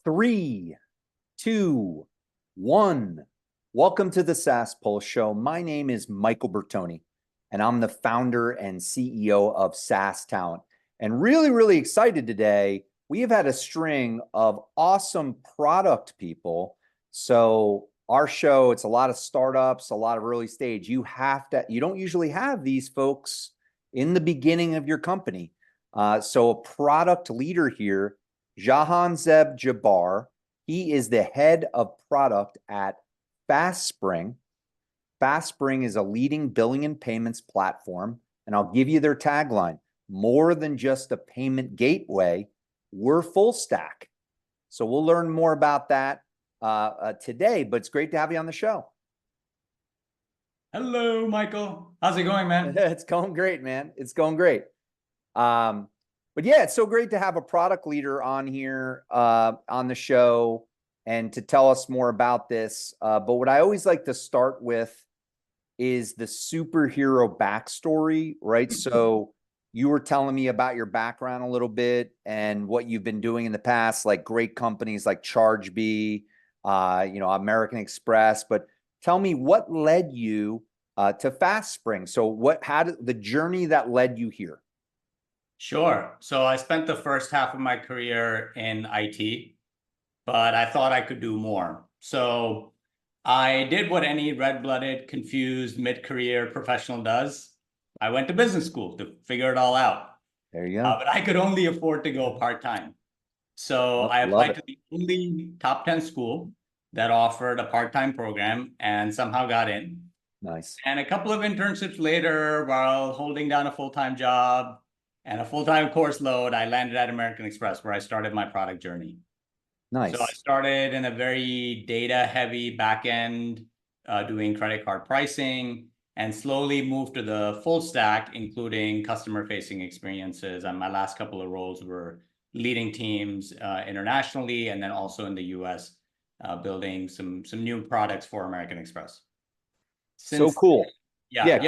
Three, two, one. Welcome to the SaaS Pulse Show. My name is Michael Bertoni, and I'm the founder and CEO of SaaS Talent. And really excited today. We have had a string of awesome product people. So our show, it's a lot of startups, a lot of early stage. You don't usually have these folks in the beginning of your company. So a product leader here, Jahanzeb Jabbar. He is the head of product at FastSpring. FastSpring is a leading billing and payments platform, and I'll give you their tagline: more than just a payment gateway, we're full stack. So we'll learn more about that today, but it's great to have you on the show. Hello, Michael. How's it going, man? It's going great, man. It's going great. But yeah, it's so great to have a product leader on here on the show and to tell us more about this. But what I always like to start with is the superhero backstory, right? So you were telling me about your background a little bit and what you've been doing in the past, like great companies like ChargeBee, American Express. But tell me, what led you to FastSpring? So how did the journey that led you here? Sure. So I spent the first half of my career in IT, but I thought I could do more. So I did what any red-blooded, confused mid-career professional does. I went to business school to figure it all out. There you go. But I could only afford to go part-time. So I applied to the only top 10 school that offered a part-time program and somehow got in. Nice. And a couple of internships later, while holding down a full-time job and a full-time course load, I landed at American Express, where I started my product journey. Nice. So I started in a very data-heavy back-end, doing credit card pricing, and slowly moved to the full stack, including customer-facing experiences. And my last couple of roles were leading teams internationally, and then also in the US, building some new products for American Express. So cool. Yeah.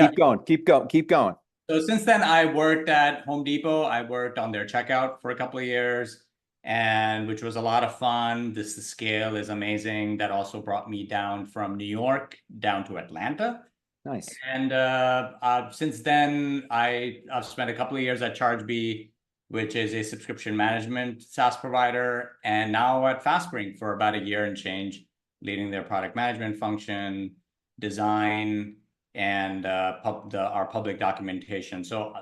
Keep going. So since then, I worked at Home Depot. I worked on their checkout for a couple of years, and which was a lot of fun. The scale is amazing. That also brought me down from New York down to Atlanta. Nice. And since then, I've spent a couple of years at ChargeBee, which is a subscription management SaaS provider, and now at FastSpring for about a year and change, leading their product management function, design, and our public documentation. So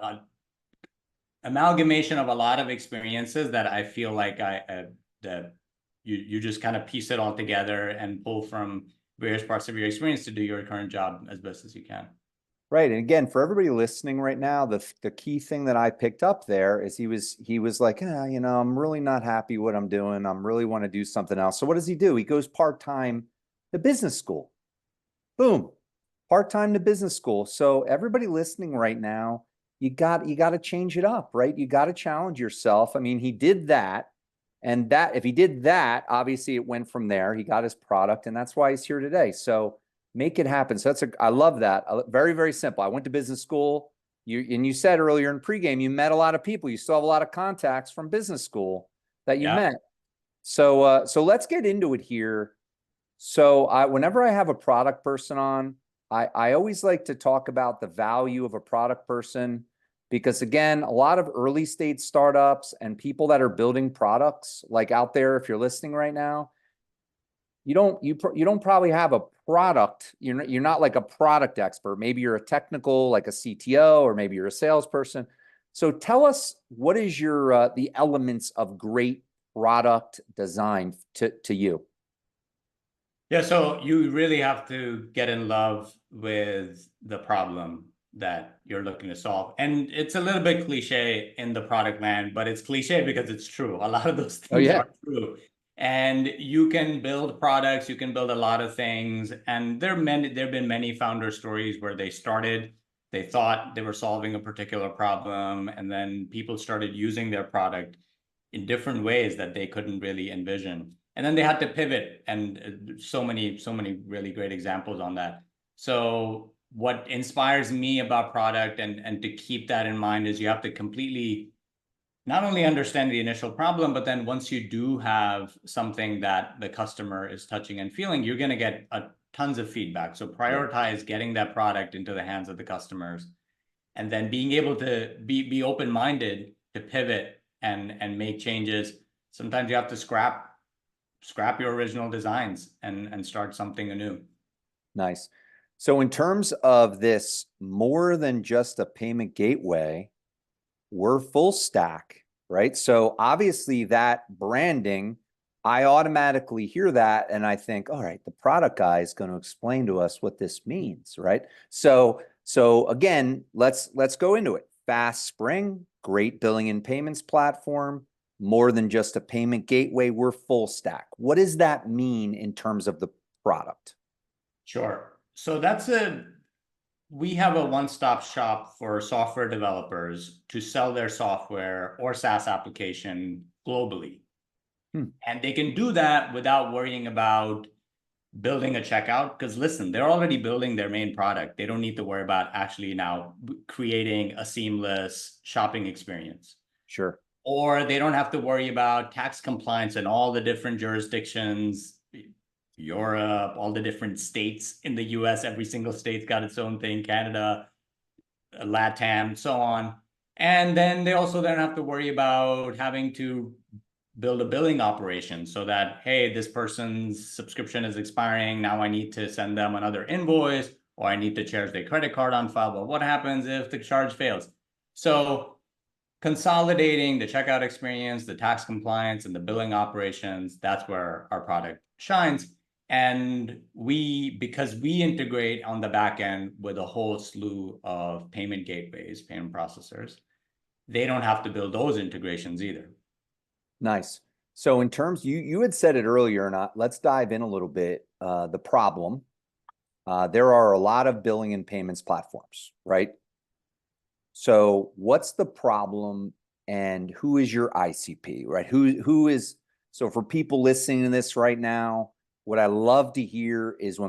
amalgamation of a lot of experiences that I feel like that you just kind of piece it all together and pull from various parts of your experience to do your current job as best as you can. Right. And again, for everybody listening right now, the key thing that I picked up there is he was like, I'm really not happy what I'm doing. I'm really want to do something else. So what does he do? He goes part-time to business school. Boom. Part-time to business school. So everybody listening right now, you got to change it up, right? You got to challenge yourself. I mean, he did that. And if he did that, obviously it went from there. He got his product, and that's why he's here today. So make it happen. So I love that. Very simple. I went to business school. You said earlier in pregame, you met a lot of people. You still have a lot of contacts from business school that you met. So let's get into it here. So whenever I have a product person on, I always like to talk about the value of a product person, because again, a lot of early stage startups and people that are building products, like out there, if you're listening right now, you don't probably have a product. You're not like a product expert. Maybe you're a technical, like a CTO, or maybe you're a salesperson. So tell us, what is your the elements of great product design to you? Yeah, so you really have to get in love with the problem that you're looking to solve. And it's a little bit cliche in the product land, but it's cliche because it's true. A lot of those things are true. And you can build products, you can build a lot of things. And there have been many founder stories where they thought they were solving a particular problem, and then people started using their product in different ways that they couldn't really envision. And then they had to pivot, and so many really great examples on that. So what inspires me about product, and to keep that in mind, is you have to completely not only understand the initial problem, but then once you do have something that the customer is touching and feeling, you're going to get tons of feedback. So Yeah. prioritize getting that product into the hands of the customers, and then being able to be open-minded to pivot and make changes. Sometimes you have to scrap your original designs and start something anew. Nice. So in terms of this, more than just a payment gateway, we're full stack, right? So obviously that branding, I automatically hear that and I think, all right, the product guy is going to explain to us what this means, right? So again, let's go into it. FastSpring, great billing and payments platform, more than just a payment gateway, we're full stack. What does that mean in terms of the product? Sure. So we have a one-stop shop for software developers to sell their software or SaaS application globally. And they can do that without worrying about building a checkout, because listen, they're already building their main product. They don't need to worry about actually now creating a seamless shopping experience. Sure. Or they don't have to worry about tax compliance in all the different jurisdictions, Europe, all the different states in the US, every single state's got its own thing, Canada, LATAM, so on. And then they also don't have to worry about having to build a billing operation so that, hey, this person's subscription is expiring. Now I need to send them another invoice, or I need to charge their credit card on file. But what happens if the charge fails? So consolidating the checkout experience, the tax compliance, and the billing operations, that's where our product shines. And because we integrate on the back end with a whole slew of payment gateways, payment processors, they don't have to build those integrations either. Nice. So in terms, you had said it earlier, and let's dive in a little bit. The problem, there are a lot of billing and payments platforms, right? So what's the problem and who is your ICP, right? Who is, so for people listening to this right now, what I love to hear is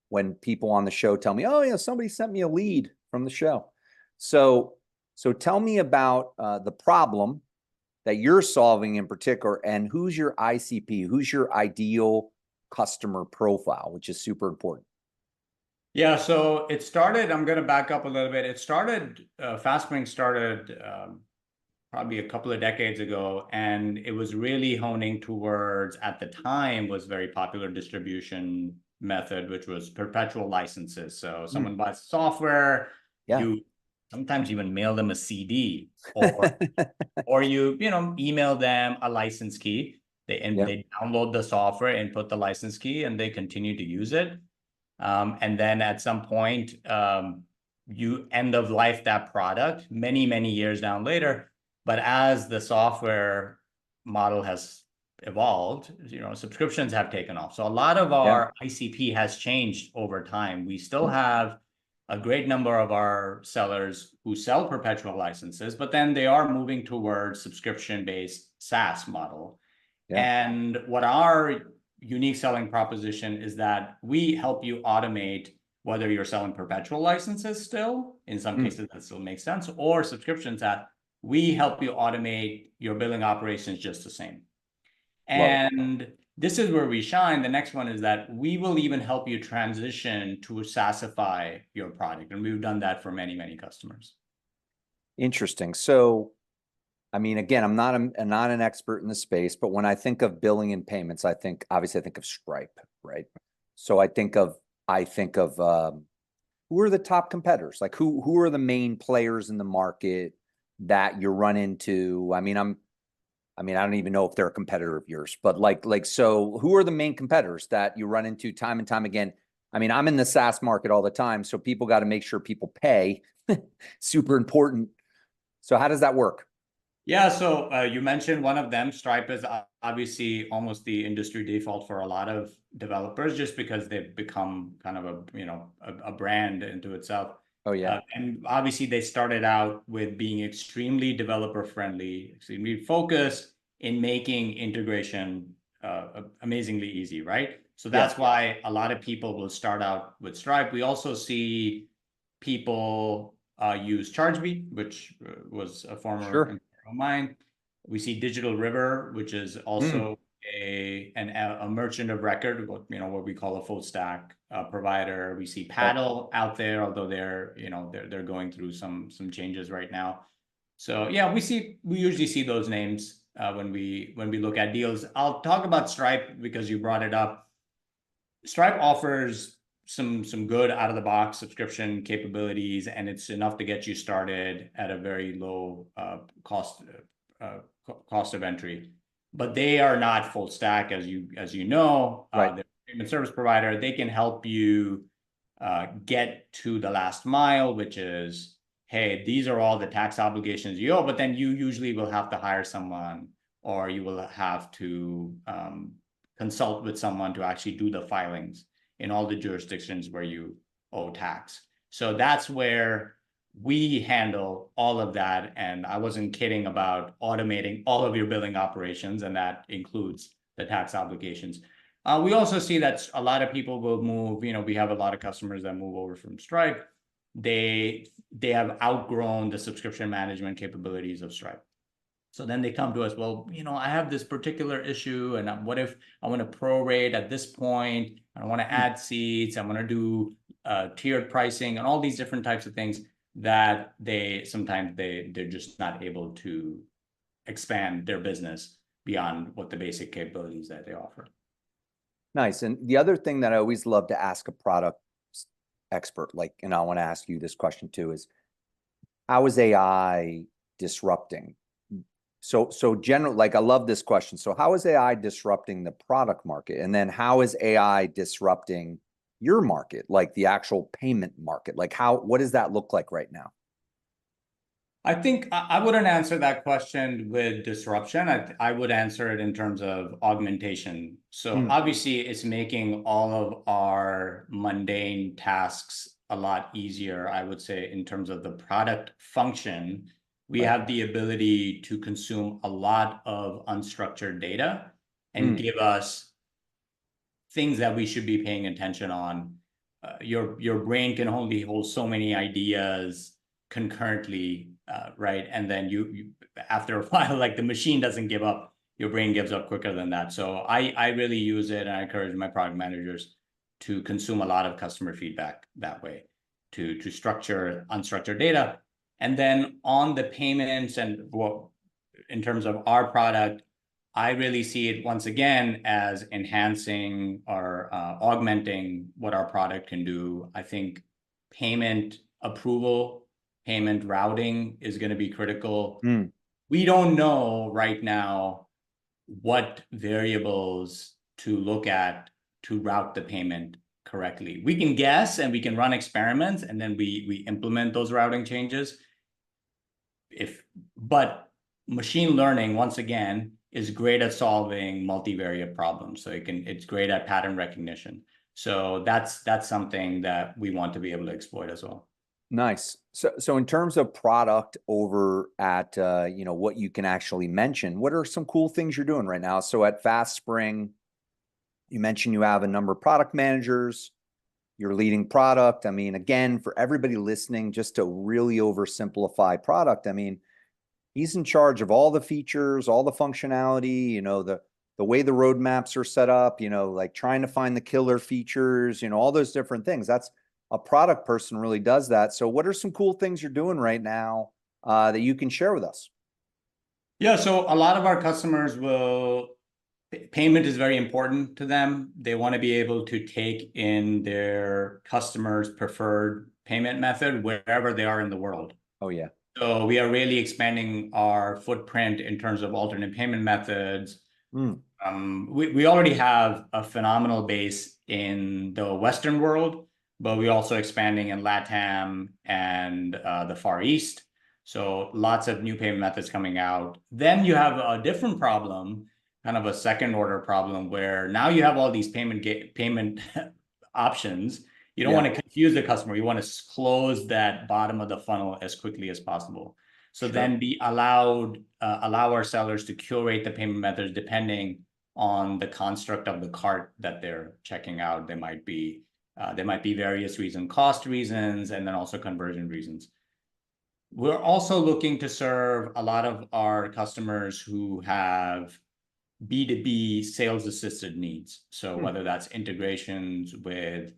when people on the show tell me, oh, yeah, somebody sent me a lead from the show. So tell me about the problem that you're solving in particular, and who's your ICP, who's your ideal customer profile, which is super important. Yeah, so it started, I'm going to back up a little bit. FastSpring started probably a couple of decades ago, and it was really honing towards, at the time, was very popular distribution method, which was perpetual licenses. So someone buys software, you sometimes even mail them a CD, or you email them a license key. They download the software, input the license key, and they continue to use it. And then at some point, you end of life that product many, many years down later. But as the software model has evolved, subscriptions have taken off. So a lot of our ICP has changed over time. We still have a great number of our sellers who sell perpetual licenses, but then they are moving towards subscription-based SaaS model. And what our unique selling proposition is that we help you automate, whether you're selling perpetual licenses still, in some cases that still makes sense, or subscriptions, that we help you automate your billing operations just the same. And this is where we shine. The next one is that we will even help you transition to SaaSify your product. And we've done that for many, many customers. Interesting. So, I mean, again, I'm not an expert in the space, but when I think of billing and payments, obviously I think of Stripe, right? So I think of who are the top competitors? Like who are the main players in the market that you run into? I mean, I don't even know if they're a competitor of yours, but so who are the main competitors that you run into time and time again? I mean, I'm in the SaaS market all the time, so people got to make sure people pay. Super important. So how does that work? Yeah, so you mentioned one of them. Stripe is obviously almost the industry default for a lot of developers, just because they've become kind of a brand into itself. Oh yeah. And obviously they started out with being extremely developer friendly, extremely focused in making integration amazingly easy, right? So that's why a lot of people will start out with Stripe. We also see people use ChargeBee, which was a former of mine. We see Digital River, which is also a merchant of record, what we call a full stack provider. We see Paddle out there, although they're going through some changes right now. So yeah, we usually see those names when we look at deals. I'll talk about Stripe because you brought it up. Stripe offers some good out of the box subscription capabilities, and it's enough to get you started at a very low cost of entry. But they are not full stack, as you know. Right. They're a payment service provider. They can help you get to the last mile, which is, hey, these are all the tax obligations you owe, but then you usually will have to hire someone, or you will have to consult with someone to actually do the filings in all the jurisdictions where you owe tax. So that's where we handle all of that. And I wasn't kidding about automating all of your billing operations, and that includes the tax obligations. We also see that a lot of people will move, we have a lot of customers that move over from Stripe. They have outgrown the subscription management capabilities of Stripe. So then they come to us, well, I have this particular issue, and what if I want to prorate at this point? I want to add seats. I want to do tiered pricing and all these different types of things that sometimes they're just not able to expand their business beyond what the basic capabilities that they offer. Nice. And the other thing that I always love to ask a product expert, and I want to ask you this question too, is how is AI disrupting? So general, I love this question. So how is AI disrupting the product market? And then how is AI disrupting your market, like the actual payment market? What does that look like right now? I think I wouldn't answer that question with disruption. I would answer it in terms of augmentation. So obviously it's making all of our mundane tasks a lot easier, I would say, in terms of the product function. We have the ability to consume a lot of unstructured data and give us things that we should be paying attention on. Your brain can only hold so many ideas concurrently, right? And then you after a while, the machine doesn't give up, your brain gives up quicker than that. So I really use it, and I encourage my product managers to consume a lot of customer feedback that way, to structure unstructured data. And then on the payments and in terms of our product, I really see it once again as enhancing or augmenting what our product can do. I think payment approval, payment routing is going to be critical. We don't know right now what variables to look at to route the payment correctly. We can guess and we can run experiments, and then we implement those routing changes. But machine learning, once again, is great at solving multivariate problems. So it's great at pattern recognition. So that's something that we want to be able to exploit as well. Nice. So in terms of product over at what you can actually mention, what are some cool things you're doing right now? So at FastSpring, you mentioned you have a number of product managers, you're leading product. I mean, again, for everybody listening, just to really oversimplify product, I mean, he's in charge of all the features, all the functionality, the way the roadmaps are set up, trying to find the killer features, all those different things. That's a product person really does that. So what are some cool things you're doing right now that you can share with us? Yeah, so a lot of our customers payment is very important to them. They want to be able to take in their customers' preferred payment method wherever they are in the world. Oh, yeah. So we are really expanding our footprint in terms of alternate payment methods. We already have a phenomenal base in the Western world, but we're also expanding in LATAM and the Far East. So lots of new payment methods coming out. Then you have a different problem, kind of a second order problem, where now you have all these payment options. You don't want to confuse the customer. You want to close that bottom of the funnel as quickly as possible. So then allow our sellers to curate the payment methods depending on the construct of the cart that they're checking out. There might be various reasons, cost reasons, and then also conversion reasons. We're also looking to serve a lot of our customers who have B2B sales assisted needs. So whether that's integrations with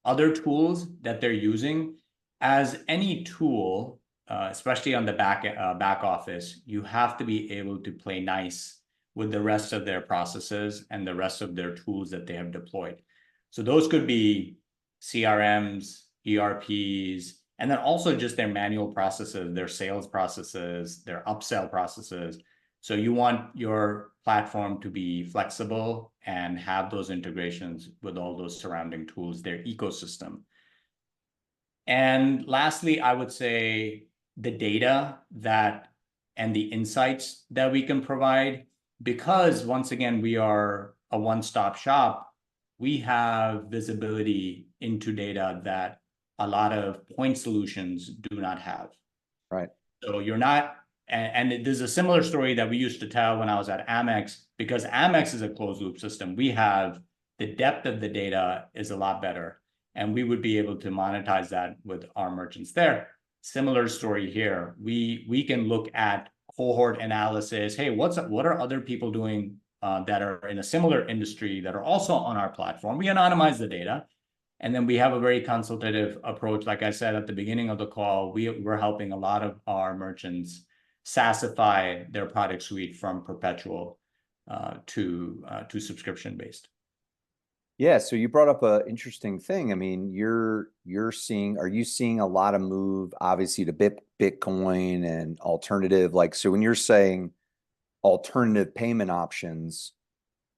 other tools that they're using, as any tool, especially on the back office, you have to be able to play nice with the rest of their processes and the rest of their tools that they have deployed. So those could be CRMs, ERPs, and then also just their manual processes, their sales processes, their upsell processes. So you want your platform to be flexible and have those integrations with all those surrounding tools, their ecosystem. And lastly, I would say the data that and the insights that we can provide, because once again, we are a one-stop shop, we have visibility into data that a lot of point solutions do not have. Right. So you're not, and there's a similar story that we used to tell when I was at Amex, because Amex is a closed loop system. We have the depth of the data is a lot better, and we would be able to monetize that with our merchants there. Similar story here. We can look at cohort analysis. Hey, what are other people doing that are in a similar industry that are also on our platform? We anonymize the data. And then we have a very consultative approach. Like I said at the beginning of the call, we're helping a lot of our merchants SaaSify their product suite from perpetual to subscription based. Yeah, so you brought up an interesting thing. I mean, are you seeing a lot of move, obviously, to Bitcoin and alternative? Like, so when you're saying alternative payment options,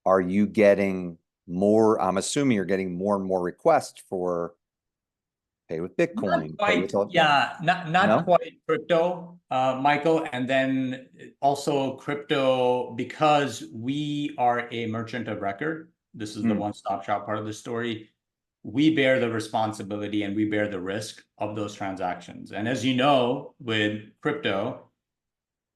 are you getting more? I'm assuming you're getting more and more requests for pay with Bitcoin, pay with not quite crypto, Michael. And then also crypto, because we are a merchant of record. This is the one-stop shop part of the story. We bear the responsibility and we bear the risk of those transactions. And as you know, with crypto,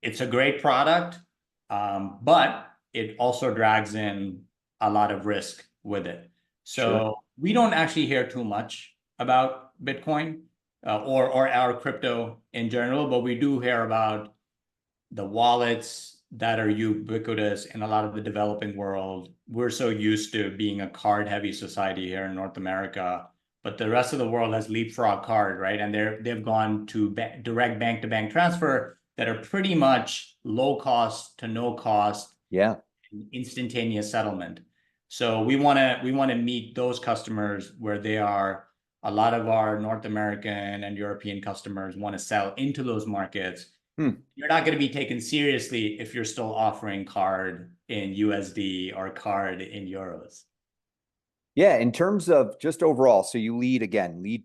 it's a great product, but it also drags in a lot of risk with it. So we don't actually hear too much about Bitcoin or our crypto in general, but we do hear about the wallets that are ubiquitous in a lot of the developing world. We're so used to being a card-heavy society here in North America, but the rest of the world has leapfrog card, right? And they've gone to direct bank-to-bank transfer that are pretty much low cost to no cost, instantaneous settlement. So we want to meet those customers where they are. A lot of our North American and European customers want to sell into those markets. You're not going to be taken seriously if you're still offering card in USD or card in euros. Yeah, in terms of just overall, so you lead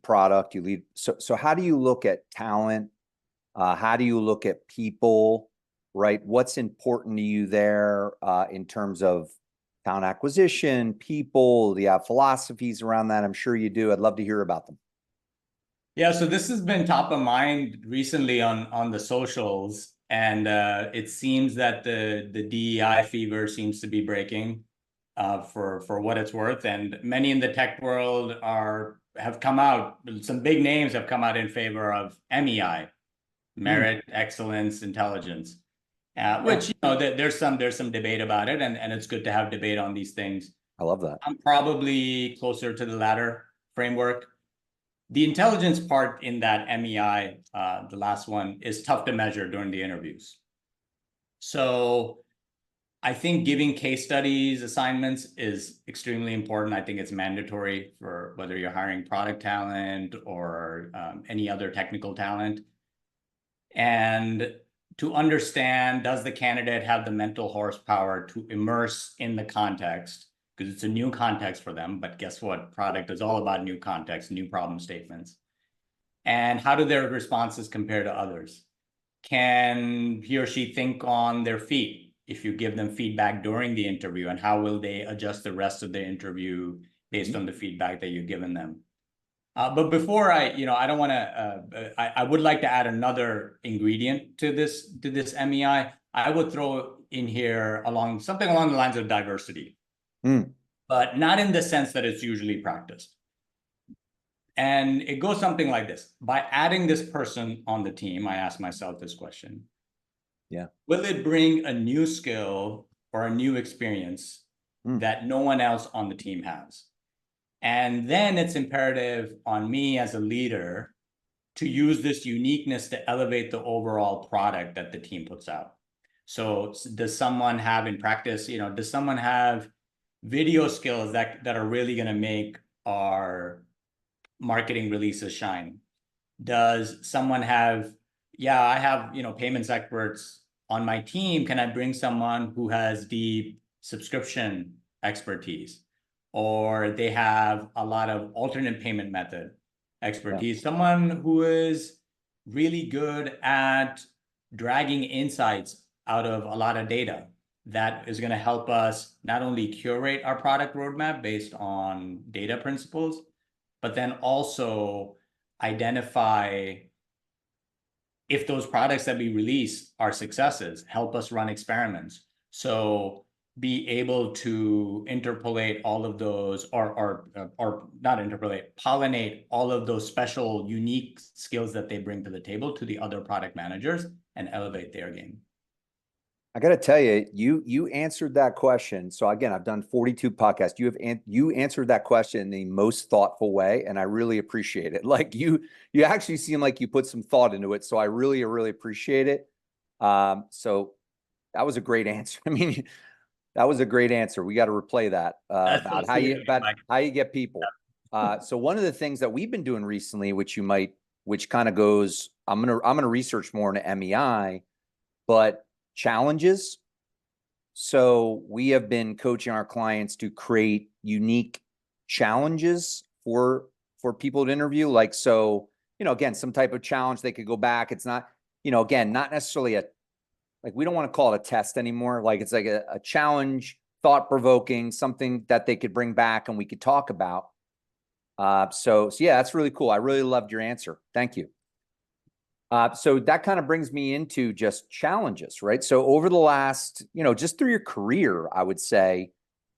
product, you lead. So how do you look at talent? How do you look at people, right? What's important to you there in terms of talent acquisition, people? Do you have philosophies around that? I'm sure you do. I'd love to hear about them. Yeah, so this has been top of mind recently on the socials, and it seems that the DEI fever seems to be breaking for what it's worth, and many in the tech world have come out. Some big names have come out in favor of MEI, merit, excellence, intelligence, which there's some debate about it, and it's good to have debate on these things. I love that. I'm probably closer to the latter framework. The intelligence part in that MEI, the last one, is tough to measure during the interviews. So I think giving case studies assignments is extremely important. I think it's mandatory for whether you're hiring product talent or any other technical talent. And to understand, does the candidate have the mental horsepower to immerse in the context? Because it's a new context for them. But guess what? Product is all about new context, new problem statements. And how do their responses compare to others? Can he or she think on their feet if you give them feedback during the interview? And how will they adjust the rest of the interview based on the feedback that you've given them? But before I don't want to, I would like to add another ingredient to this MEI. I would throw in here something along the lines of diversity. But not in the sense that it's usually practiced. And it goes something like this. By adding this person on the team, I ask myself this question. Yeah. Will it bring a new skill or a new experience that no one else on the team has? And then it's imperative on me as a leader to use this uniqueness to elevate the overall product that the team puts out. So does someone have in practice, does someone have video skills that are really going to make our marketing releases shine? Does someone have, I have, payments experts on my team. Can I bring someone who has deep subscription expertise? Or they have a lot of alternate payment method expertise, someone who is really good at dragging insights out of a lot of data that is going to help us not only curate our product roadmap based on data principles, but then also identify if those products that we release are successes, help us run experiments. So be able to interpolate all of those, or not interpolate, pollinate all of those special, unique skills that they bring to the table to the other product managers and elevate their game. I got to tell you, you answered that question. So again, I've done 42 podcasts. You answered that question in the most thoughtful way, and I really appreciate it. Like you actually seem like you put some thought into it. So I really appreciate it. So that was a great answer. I mean, that was a great answer. We got to replay that about how you get people. So one of the things that we've been doing recently, which kind of goes, I'm gonna research more into MEI, but challenges. So we have been coaching our clients to create unique challenges for people to interview. Like, so, again, some type of challenge they could go back. It's not, again, not necessarily like, we don't want to call it a test anymore. Like, it's like a challenge, thought-provoking, something that they could bring back and we could talk about. So yeah, that's really cool. I really loved your answer. Thank you. So that kind of brings me into just challenges, right? So over the last, just through your career, I would say,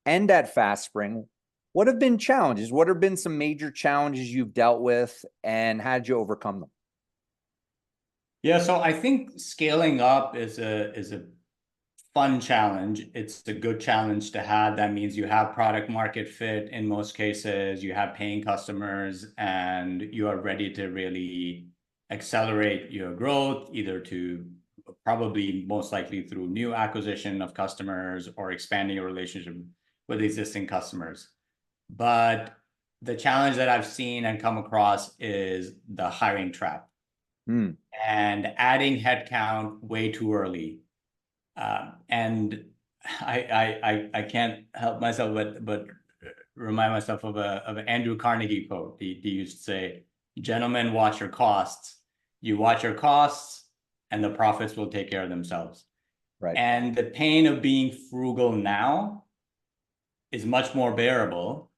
and at FastSpring, what have been challenges? What have been some major challenges you've dealt with, and how did you overcome them? Yeah, so I think scaling up is a fun challenge. It's a good challenge to have. That means you have product market fit in most cases, you have paying customers, and you are ready to really accelerate your growth, either to probably most likely through new acquisition of customers or expanding your relationship with existing customers. But the challenge that I've seen and come across is the hiring trap and adding headcount way too early. And I can't help myself but remind myself of an Andrew Carnegie quote. He used to say, "Gentlemen, watch your costs. You watch your costs, and the profits will take care of themselves." Right. And the pain of being frugal now is much more bearable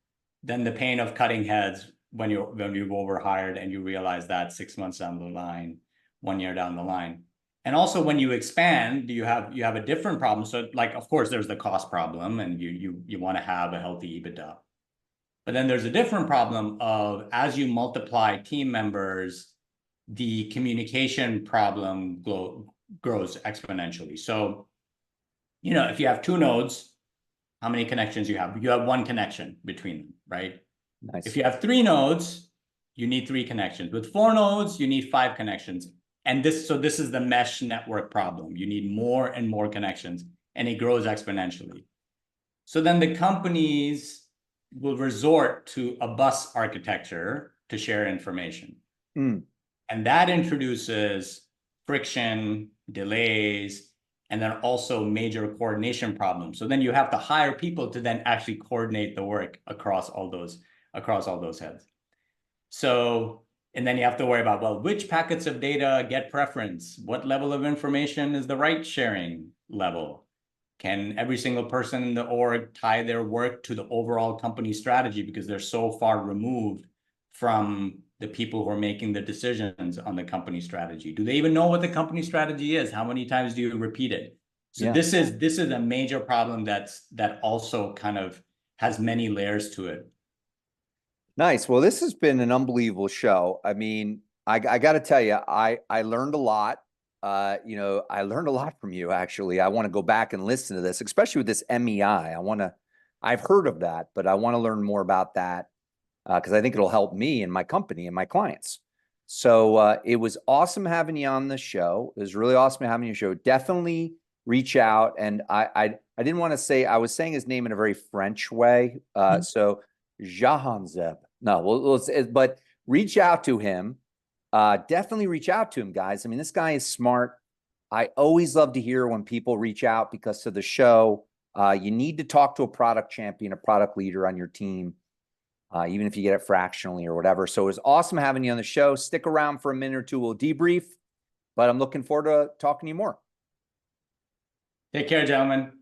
than the pain of cutting heads when you've overhired and you realize that 6 months down the line, 1 year down the line. And also when you expand, you have a different problem. So like, of course, there's the cost problem, and you want to have a healthy EBITDA. But then there's a different problem of, as you multiply team members, the communication problem grows exponentially. So, if you have 2 nodes, how many connections you have? You have 1 connection between them, right? Nice. If you have 3 nodes, you need 3 connections. With 4 nodes, you need 5 connections. And this is the mesh network problem. You need more and more connections, and it grows exponentially. So then the companies will resort to a bus architecture to share information. And that introduces friction, delays, and then also major coordination problems. So then you have to hire people to then actually coordinate the work across all those heads. So, and then you have to worry about, well, which packets of data get preference? What level of information is the right sharing level? Can every single person in the org tie their work to the overall company strategy because they're so far removed from the people who are making the decisions on the company strategy? Do they even know what the company strategy is? How many times do you repeat it? So this is a major problem that also kind of has many layers to it. Nice. Well, this has been an unbelievable show. I mean, I got to tell you, I learned a lot. I learned a lot from you, actually. I want to go back and listen to this, especially with this MEI. I've heard of that, but I want to learn more about that because I think it'll help me and my company and my clients. So it was awesome having you on the show. It was really awesome having you on the show. Definitely reach out. And I didn't want to say, I was saying his name in a very French way. So Jahanzeb. No, but reach out to him. Definitely reach out to him, guys. I mean, this guy is smart. I always love to hear when people reach out because of the show. You need to talk to a product champion, a product leader on your team, even if you get it fractionally or whatever. So it was awesome having you on the show. Stick around for a minute or two. We'll debrief, but I'm looking forward to talking to you more. Take care, gentlemen.